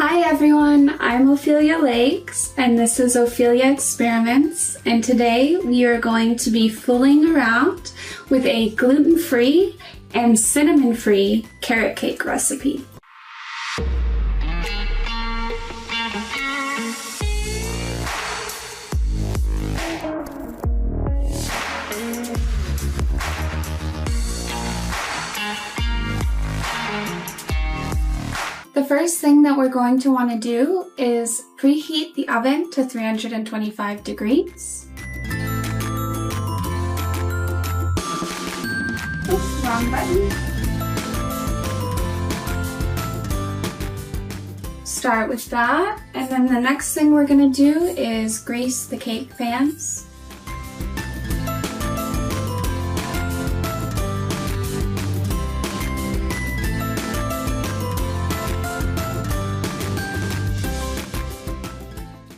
Hi everyone, I'm Ophelia Lakes and this is Ophelia Experiments, and today we are going to be fooling around with a gluten-free and cinnamon-free carrot cake recipe. The first thing that we're going to want to do is preheat the oven to 325 degrees. Oops, wrong button. Start with that, and then the next thing we're going to do is grease the cake pans.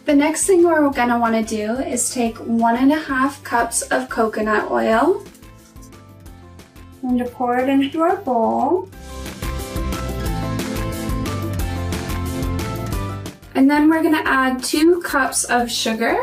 The next thing we're going to want to do is take 1.5 cups of coconut oil. I'm going to pour it into our bowl. And then we're going to add 2 cups of sugar.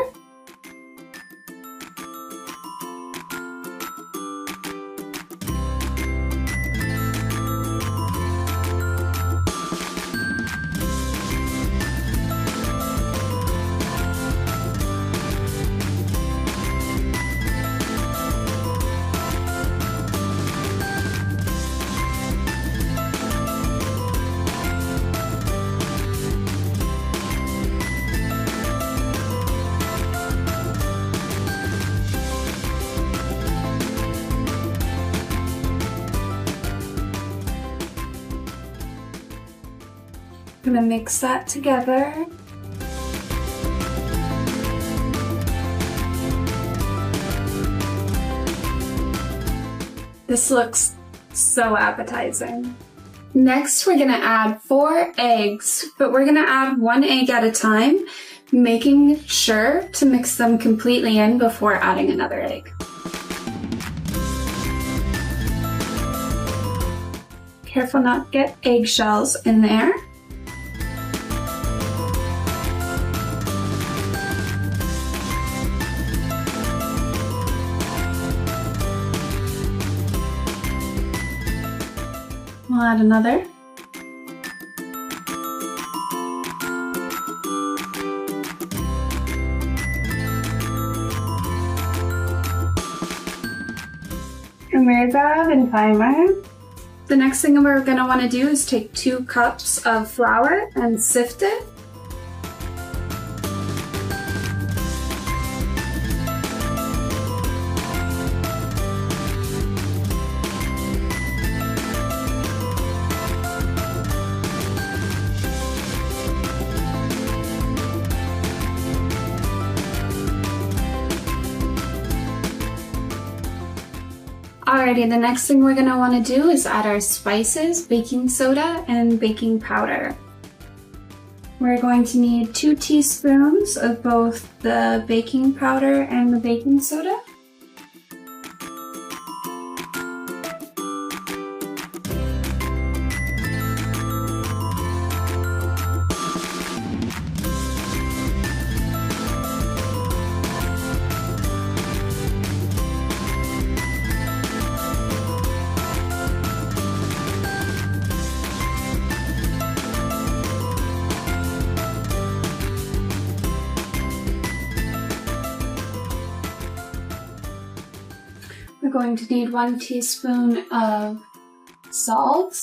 I'm going to mix that together. This looks so appetizing. Next, we're going to add 4 eggs, but we're going to add 1 egg at a time, making sure to mix them completely in before adding another egg. Careful not to get eggshells in there. We'll add another. And where's our oven timer? The next thing we're going to want to do is take 2 cups of flour and sift it. Alrighty, the next thing we're going to want to do is add our spices, baking soda, and baking powder. We're going to need 2 teaspoons of both the baking powder and the baking soda. We're going to need 1 teaspoon of salt.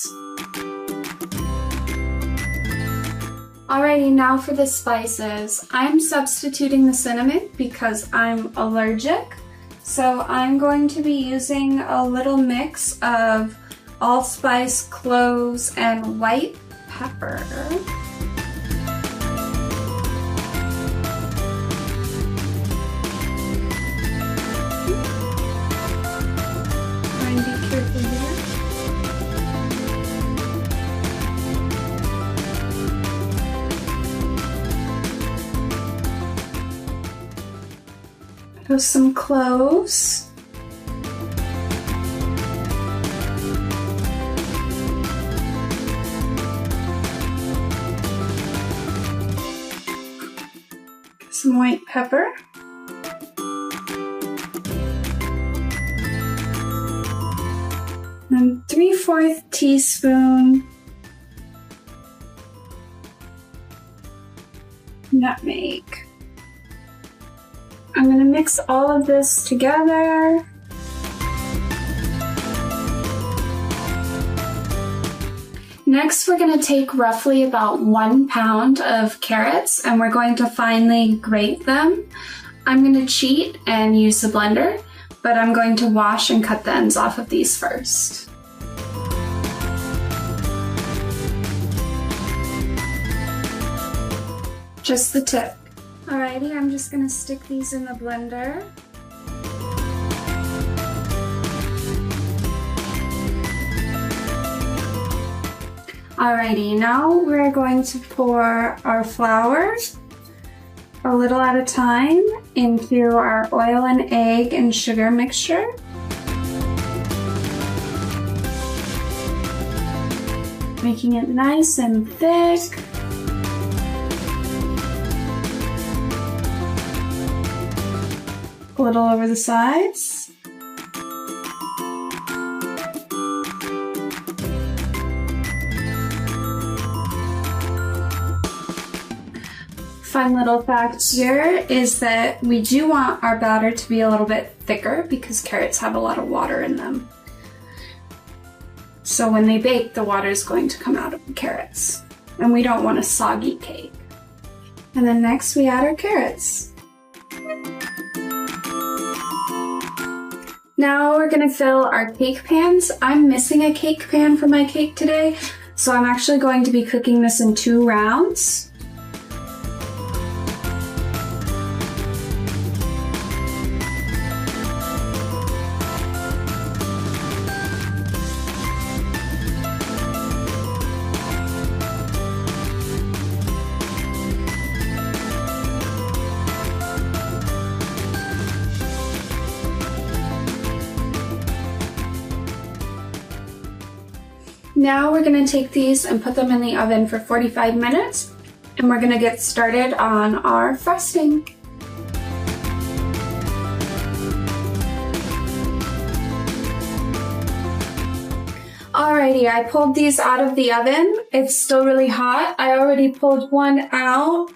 Alrighty, now for the spices. I'm substituting the cinnamon because I'm allergic. So I'm going to be using a little mix of allspice, cloves, and white pepper. Be careful here. Put some cloves. some white pepper. And 3/4 teaspoon nutmeg. I'm going to mix all of this together. Next, we're going to take roughly about 1 pound of carrots and we're going to finely grate them. I'm going to cheat and use the blender, but I'm going to wash and cut the ends off of these first. Just the tip. Alrighty, I'm just going to stick these in the blender. Alrighty, now we're going to pour our flour a little at a time into our oil and egg and sugar mixture. Making it nice and thick. A little over the sides. Fun little fact here is that we do want our batter to be a little bit thicker because carrots have a lot of water in them. So when they bake, the water is going to come out of the carrots. And we don't want a soggy cake. And then next we add our carrots. Now we're gonna fill our cake pans. I'm missing a cake pan for my cake today, so I'm actually going to be cooking this in 2 rounds. Now we're going to take these and put them in the oven for 45 minutes, and we're going to get started on our frosting. Alrighty, I pulled these out of the oven. It's still really hot. I already pulled one out.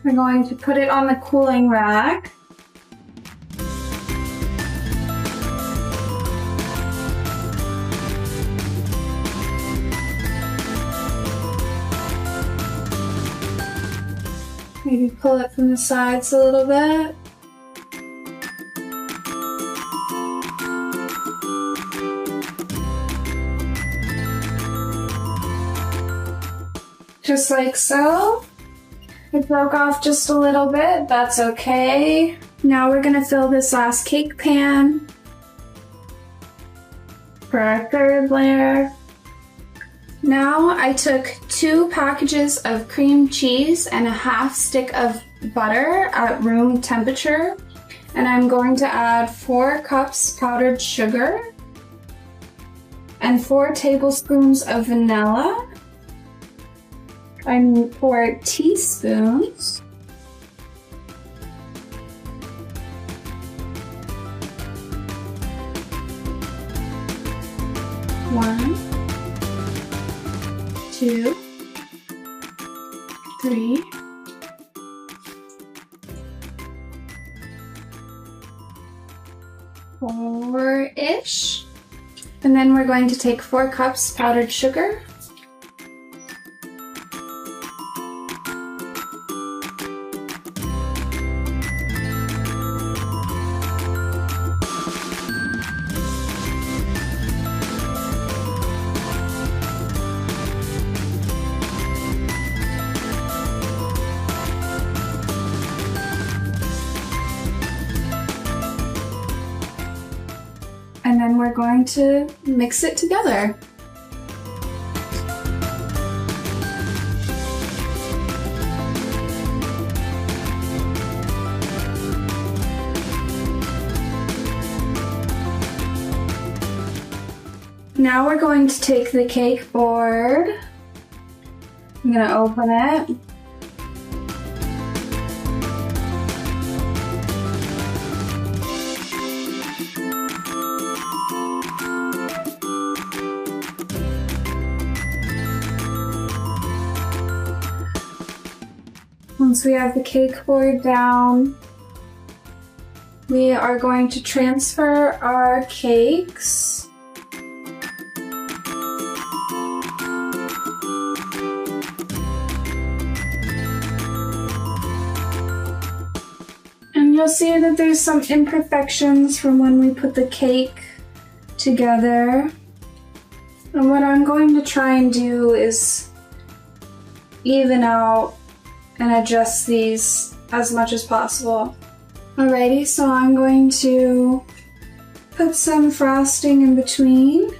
We're going to put it on the cooling rack. Maybe pull it from the sides a little bit. Just like so. It broke off just a little bit, that's okay. Now we're gonna fill this last cake pan for our 3rd layer. Now I took 2 packages of cream cheese and a 1/2 stick of butter at room temperature, and I'm going to add 4 cups powdered sugar and 4 tablespoons of vanilla and 4 teaspoons One, 2, 3, 4-ish. And then we're going to take 4 cups powdered sugar. And then we're going to mix it together. Now we're going to take the cake board. I'm gonna open it. Once we have the cake board down, we are going to transfer our cakes. And you'll see that there's some imperfections from when we put the cake together. And what I'm going to try and do is even out and adjust these as much as possible. Alrighty, so I'm going to put some frosting in between.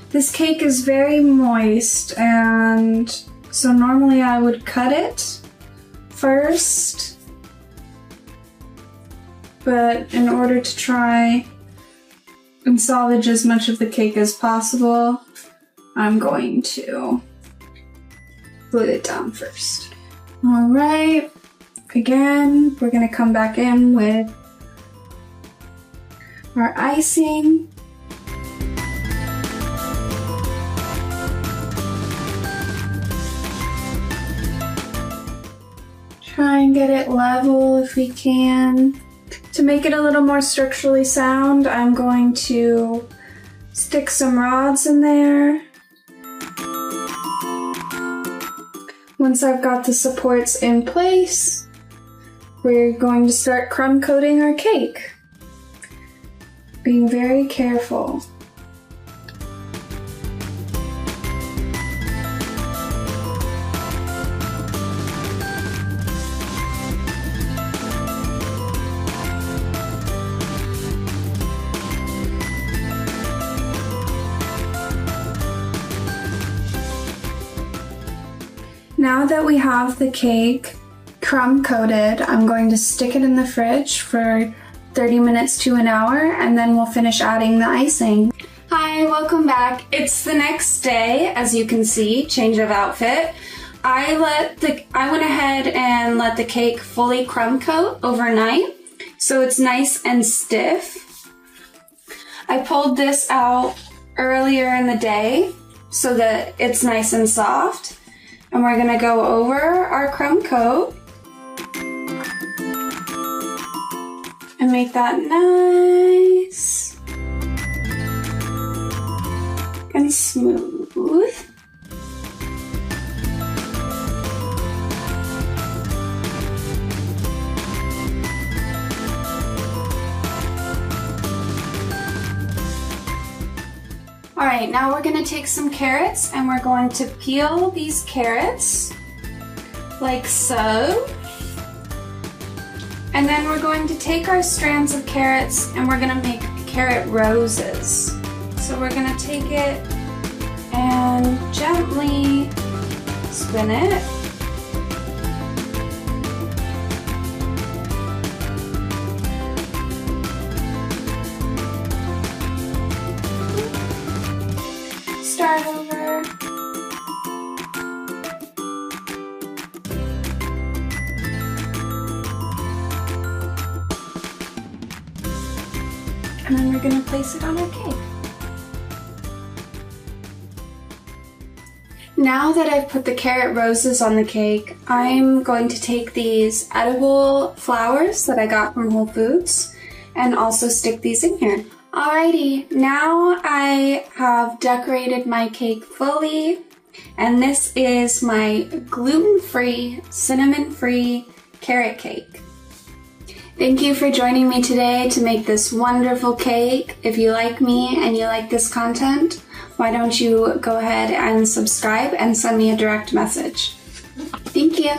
This cake is very moist, and so normally I would cut it first, but in order to try and salvage as much of the cake as possible, I'm going to glue it down first. All right, again, we're gonna come back in with our icing. Try and get it level if we can. To make it a little more structurally sound, I'm going to stick some rods in there. Once I've got the supports in place, we're going to start crumb coating our cake. Being very careful. Now that we have the cake crumb coated, I'm going to stick it in the fridge for 30 minutes to an hour, and then we'll finish adding the icing. Hi, welcome back. It's the next day, as you can see, change of outfit. I went ahead and let the cake fully crumb coat overnight, so it's nice and stiff. I pulled this out earlier in the day so that it's nice and soft. And we're gonna go over our crumb coat and make that nice and smooth. Alright, now we're going to take some carrots and we're going to peel these carrots like so. And then we're going to take our strands of carrots and we're going to make carrot roses. So we're going to take it and gently spin it. Start over. And then we're going to place it on our cake. Now that I've put the carrot roses on the cake, I'm going to take these edible flowers that I got from Whole Foods and also stick these in here. Alrighty, now I have decorated my cake fully, and this is my gluten-free, cinnamon-free carrot cake. Thank you for joining me today to make this wonderful cake. If you like me and you like this content, why don't you go ahead and subscribe and send me a direct message. Thank you.